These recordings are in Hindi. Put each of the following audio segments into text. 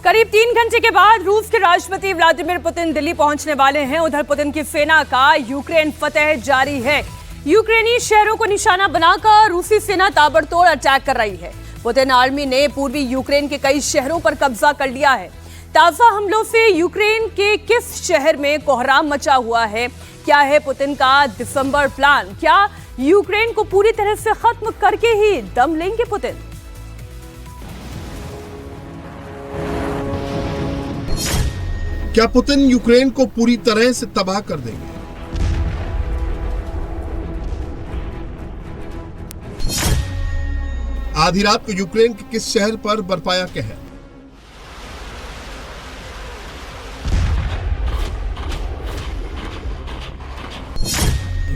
करीब 3 घंटे के बाद रूस के राष्ट्रपति व्लादिमीर पुतिन दिल्ली पहुंचने वाले हैं। उधर पुतिन की सेना का यूक्रेन फतह जारी है। यूक्रेनी शहरों को निशाना बनाकर रूसी सेना ताबड़तोड़ अटैक कर रही है। पुतिन आर्मी ने पूर्वी यूक्रेन के कई शहरों पर कब्जा कर लिया है। ताजा हमलों से यूक्रेन के किस शहर में कोहराम मचा हुआ है? क्या है पुतिन का दिसंबर प्लान? क्या यूक्रेन को पूरी तरह से खत्म करके ही दम लेंगे पुतिन? क्या पुतिन यूक्रेन को पूरी तरह से तबाह कर देंगे? आधी रात को यूक्रेन के किस शहर पर बरपाया कहर?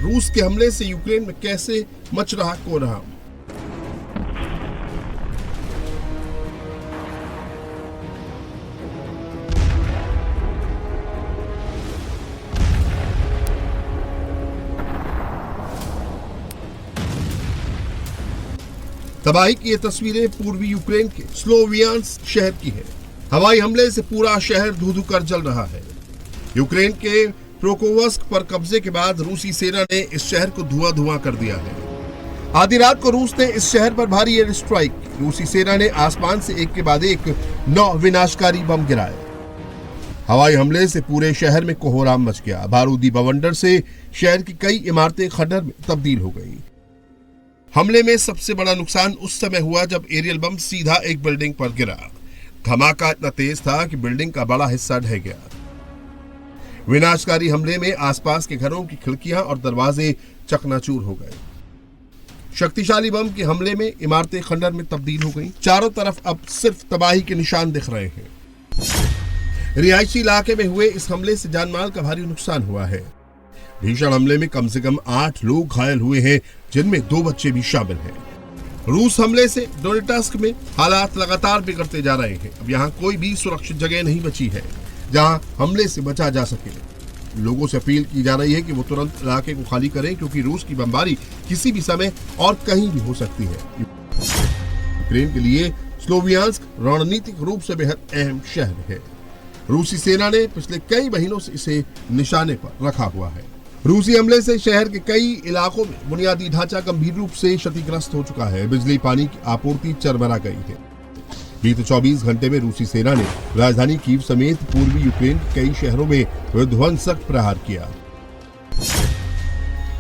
रूस के हमले से यूक्रेन में कैसे मच रहा कोहराम? तबाही की ये तस्वीरें पूर्वी यूक्रेन के स्लोवियांस्क शहर की है। हवाई हमले से पूरा शहर धू-धू कर जल रहा है। यूक्रेन के प्रोकोवस्क पर कब्जे के बाद रूसी सेना ने इस शहर को धुआं कर दिया है। आधी रात को रूस ने इस शहर पर भारी एयर स्ट्राइक की। रूसी सेना ने आसमान से एक के बाद एक 9 विनाशकारी बम गिराए। हवाई हमले से पूरे शहर में कोहराम मच गया। बारूदी बवंडर से शहर की कई इमारतें खंडर में तब्दील हो गई। हमले में सबसे बड़ा नुकसान उस समय हुआ जब एरियल बम सीधा एक बिल्डिंग पर गिरा। धमाका इतना तेज था कि बिल्डिंग का बड़ा हिस्सा ढह गया। विनाशकारी हमले में आसपास के घरों की खिड़कियां और दरवाजे चकनाचूर हो गए। शक्तिशाली बम के हमले में इमारतें खंडर में तब्दील हो गईं। चारों तरफ अब सिर्फ तबाही के निशान दिख रहे हैं। रिहायशी इलाके में हुए इस हमले से जानमाल का भारी नुकसान हुआ है। भीषण हमले में कम से कम 8 लोग घायल हुए हैं, जिनमें 2 बच्चे भी शामिल हैं। रूस हमले से डोनेट्स्क में हालात लगातार बिगड़ते जा रहे हैं। अब यहाँ कोई भी सुरक्षित जगह नहीं बची है जहाँ हमले से बचा जा सके। लोगों से अपील की जा रही है कि वो तुरंत इलाके को खाली करें, क्योंकि रूस की बमबारी किसी भी समय और कहीं भी हो सकती है। यूक्रेन के लिए स्लोवियांस्क रणनीतिक रूप से बेहद अहम शहर है। रूसी सेना ने पिछले कई महीनों से इसे निशाने पर रखा हुआ है। रूसी हमले से शहर के कई इलाकों में बुनियादी ढांचा गंभीर रूप से क्षतिग्रस्त हो चुका है। बिजली पानी की आपूर्ति चरमरा गई है। बीते 24 घंटे में रूसी सेना ने राजधानी कीव समेत पूर्वी यूक्रेन के कई शहरों में विध्वंसक प्रहार किया।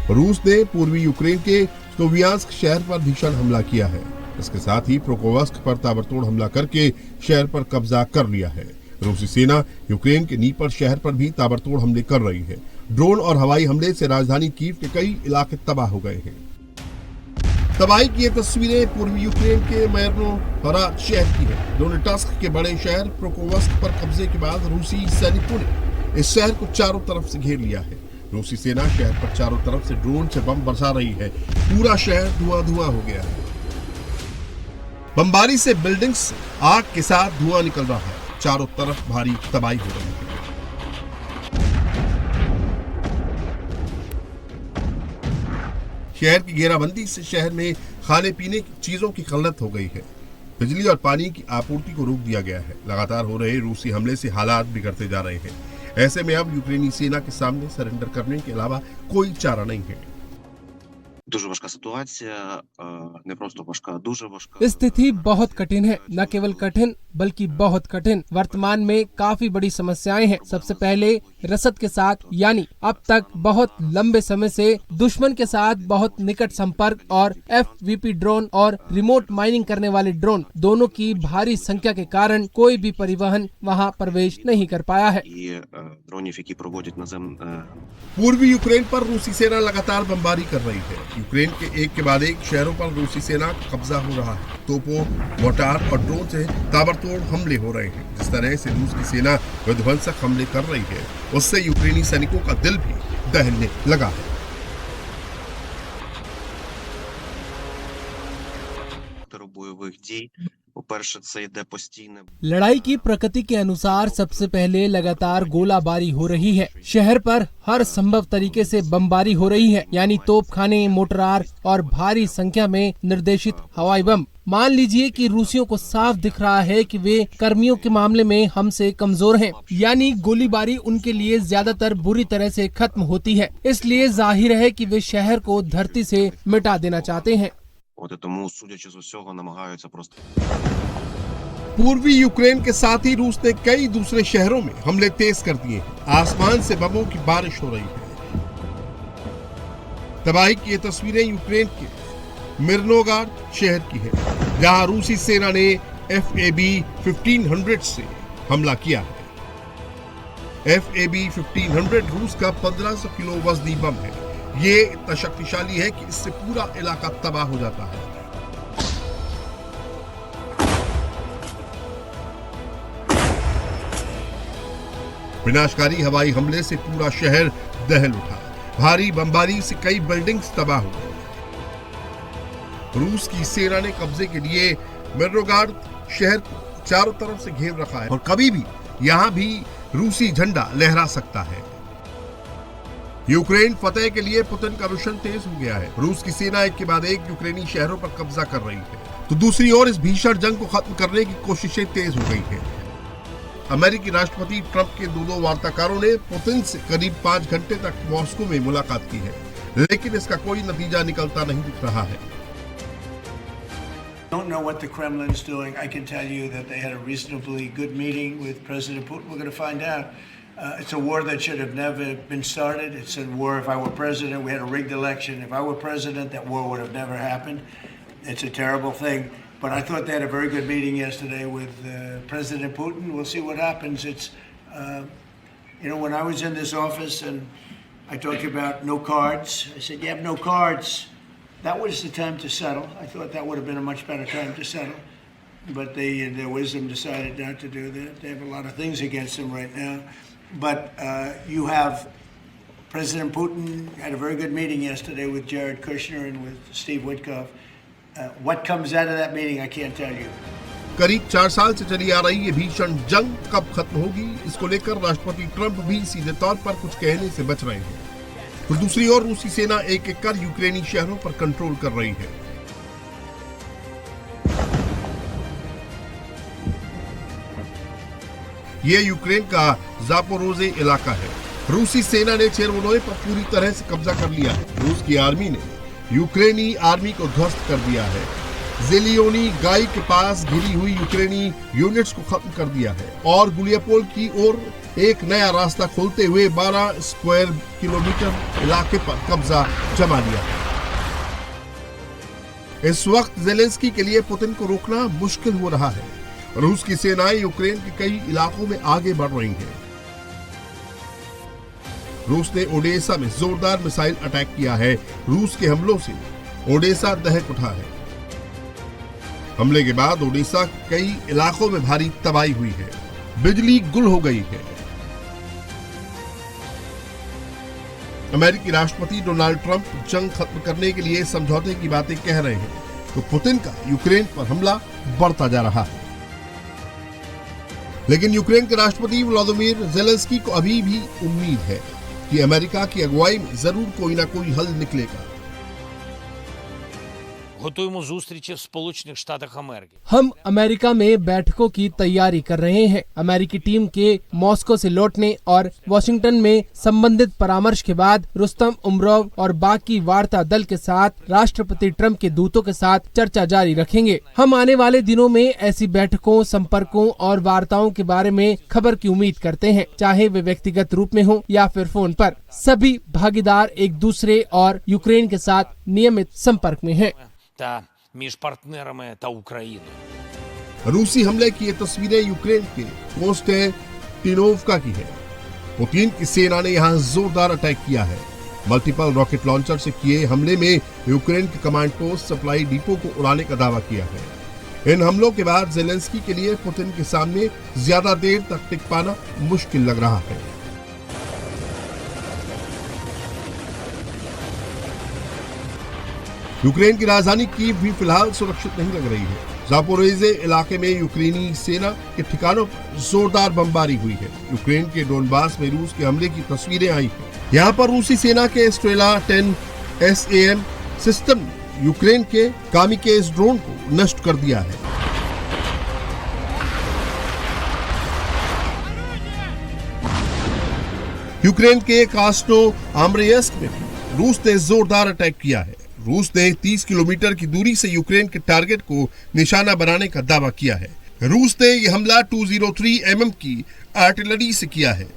रूस ने पूर्वी यूक्रेन के स्लोवियांस्क शहर पर भीषण हमला किया है। इसके साथ ही प्रोकोवस्क पर ताबड़तोड़ हमला करके शहर पर कब्जा कर लिया है। रूसी सेना यूक्रेन के नीपर शहर पर भी ताबड़तोड़ हमले कर रही है। ड्रोन और हवाई हमले से राजधानी कीव के कई इलाके तबाह हो गए हैं। तबाही की ये तस्वीरें पूर्वी यूक्रेन के मिर्नोहराद शहर की है। डोनेट्स्क के बड़े शहर प्रोकोवस्क पर कब्जे के बाद रूसी सैनिकों ने इस शहर को चारों तरफ से घेर लिया है। रूसी सेना शहर पर चारों तरफ से ड्रोन से बम बरसा रही है। पूरा शहर धुआं हो गया है। बमबारी से बिल्डिंग्स से आग के साथ धुआं निकल रहा है। चारों तरफ भारी तबाही हो रही है। शहर की घेराबंदी से शहर में खाने पीने की चीजों की किल्लत हो गई है। बिजली और पानी की आपूर्ति को रोक दिया गया है। लगातार हो रहे रूसी हमले से हालात बिगड़ते जा रहे हैं। ऐसे में अब यूक्रेनी सेना के सामने सरेंडर करने के अलावा कोई चारा नहीं है। स्थिति बहुत कठिन है। न केवल कठिन बल्कि बहुत कठिन। वर्तमान में काफी बड़ी समस्याएं हैं। सबसे पहले रसद के साथ, यानी अब तक बहुत लंबे समय से दुश्मन के साथ बहुत निकट संपर्क और FVP ड्रोन और रिमोट माइनिंग करने वाले ड्रोन दोनों की भारी संख्या के कारण कोई भी परिवहन वहां प्रवेश नहीं कर पाया है। पूर्वी यूक्रेन पर रूसी सेना लगातार बमबारी कर रही है। यूक्रेन के एक के बाद एक शहरों पर रूसी सेना का कब्जा हो रहा है। तोपों, मोर्टार और ड्रोन से ताबड़तोड़ हमले हो रहे हैं। जिस तरह से रूस की सेना विध्वंसक हमले कर रही है, उससे यूक्रेनी सैनिकों का दिल भी दहलने लगा है। लड़ाई की प्रकृति के अनुसार सबसे पहले लगातार गोलाबारी हो रही है। शहर पर हर संभव तरीके से बमबारी हो रही है, यानी तोपखाने, मोटरार और भारी संख्या में निर्देशित हवाई बम। मान लीजिए कि रूसियों को साफ दिख रहा है कि वे कर्मियों के मामले में हमसे कमजोर हैं, यानी गोलीबारी उनके लिए ज्यादातर बुरी तरह से खत्म होती है, इसलिए जाहिर है कि वे शहर को धरती से मिटा देना चाहते हैं। पूर्वी यूक्रेन के साथ ही रूस ने कई दूसरे शहरों में हमले तेज कर दिए हैं। आसमान से बमों की बारिश हो रही है। तबाही की ये तस्वीरें यूक्रेन के मिर्नोगार्ड शहर की है, जहां रूसी सेना ने FAB-1500 से हमला किया है। FAB-1500 रूस का 1500 किलो वजनी बम है। ये इतना शक्तिशाली है कि इससे पूरा इलाका तबाह हो जाता है। विनाशकारी हवाई हमले से पूरा शहर दहल उठा। भारी बमबारी से कई बिल्डिंग्स तबाह हो गई। रूस की सेना ने कब्जे के लिए मिर्नोगार्ड शहर को चारों तरफ से घेर रखा है और कभी भी यहां भी रूसी झंडा लहरा सकता है। यूक्रेन फतेह के लिए पुतिन का मिशन तेज हो गया है। रूस की सेना एक के बाद एक यूक्रेनी शहरों पर कब्जा कर रही है, तो दूसरी ओर इस भीषण जंग को खत्म करने की कोशिशें तेज हो गई हैं। अमेरिकी राष्ट्रपति ट्रंप के दो वार्ताकारों ने पुतिन से करीब 5 घंटे तक मॉस्को में मुलाकात की है, लेकिन इसका कोई नतीजा निकलता नहीं दिख रहा है। Don't know what the Kremlin's doing. I can tell you that they had a reasonably good meeting with President Putin. We're going to find out. It's a war that should have never been started. It's a war. If I were president, we had a rigged election. If I were president, that war would have never happened. It's a terrible thing. But I thought they had a very good meeting yesterday with President Putin. We'll see what happens. It's, when I was in this office and I talked about no cards, I said, you have no cards. That was the time to settle. I thought that would have been a much better time to settle. But they, in their wisdom, decided not to do that. They have a lot of things against them right now. But you have President Putin had a very good meeting yesterday with Jared Kushner and with Steve Witkoff. What comes out of that meeting, I can't tell you. करीब 4 साल से चली आ रही ये भीषण जंग कब खत्म होगी, इसको लेकर राष्ट्रपति ट्रंप भी सीधे तौर पर कुछ कहने से बच रहे हैं। तो दूसरी ओर रूसी सेना एक एक कर यूक्रेनी शहरों पर कंट्रोल कर रही है। ये यूक्रेन का ज़ापोरोज़े इलाका है। रूसी सेना ने चेरवोनोय पर पूरी तरह से कब्जा कर लिया है। रूस की आर्मी ने यूक्रेनी आर्मी को ध्वस्त कर दिया है। ज़ेलियोनी गाई के पास घिरी हुई यूक्रेनी यूनिट्स को खत्म कर दिया है और गुलियापोल की ओर एक नया रास्ता खोलते हुए 12 स्क्वायर किलोमीटर इलाके पर कब्जा जमा लिया है। इस वक्त ज़ेलेंस्की के लिए पुतिन को रोकना मुश्किल हो रहा है। रूस की सेनाएं यूक्रेन के कई इलाकों में आगे बढ़ रही हैं। रूस ने ओडेसा में जोरदार मिसाइल अटैक किया है। रूस के हमलों से ओडेसा दहक उठा है। हमले के बाद ओडिशा के कई इलाकों में भारी तबाही हुई है। बिजली गुल हो गई है। अमेरिकी राष्ट्रपति डोनाल्ड ट्रंप जंग खत्म करने के लिए समझौते की बातें कह रहे हैं, तो पुतिन का यूक्रेन पर हमला बढ़ता जा रहा है। लेकिन यूक्रेन के राष्ट्रपति व्लादिमीर ज़ेलेंस्की को अभी भी उम्मीद है कि अमेरिका की अगुवाई में जरूर कोई ना कोई हल निकलेगा। готуємо зустрічі в Сполучених Штатах Америки. हम अमेरिका में बैठकों की तैयारी कर रहे हैं। अमेरिकी टीम के मॉस्को से लौटने और वॉशिंगटन में संबंधित परामर्श के बाद रुस्तम उमरोव और बाकी वार्ता दल के साथ राष्ट्रपति ट्रंप के दूतों के साथ चर्चा जारी रखेंगे। हम आने वाले दिनों में ऐसी बैठकों, संपर्कों और वार्ताओं के बारे में खबर की उम्मीद करते हैं, चाहे वे व्यक्तिगत रूप में हो या फिर फोन पर। सभी भागीदार एक दूसरे और यूक्रेन के साथ नियमित संपर्क में हैं। Та між партнерами та Україною. रूसी हमले की ये तस्वीरें यूक्रेन के कोस्टेंटिनोवका की है। पुतिन की सेना ने यहां जोरदार अटैक किया है। मल्टीपल रॉकेट लॉन्चर से किए हमले में यूक्रेन के कमांड पोस्ट सप्लाई डिपो को उड़ाने का दावा किया है। इन हमलों के बाद ज़ेलेंस्की के लिए पुतिन के सामने ज्यादा देर तक टिक पाना मुश्किल लग रहा है। यूक्रेन की राजधानी कीव भी फिलहाल सुरक्षित नहीं लग रही है। ज़ापोरोज़े इलाके में यूक्रेनी सेना के ठिकानों पर जोरदार बमबारी हुई है। यूक्रेन के डोनबास में रूस के हमले की तस्वीरें आई हैं। यहाँ पर रूसी सेना के स्ट्रेला 10 SAM सिस्टम यूक्रेन के कामिकेज ड्रोन को नष्ट कर दिया है। यूक्रेन के कास्नो आम्रेयस्क में भी रूस ने जोरदार अटैक किया है। रूस ने 30 किलोमीटर की दूरी से यूक्रेन के टारगेट को निशाना बनाने का दावा किया है। रूस ने यह हमला 203 mm की आर्टिलरी से किया है।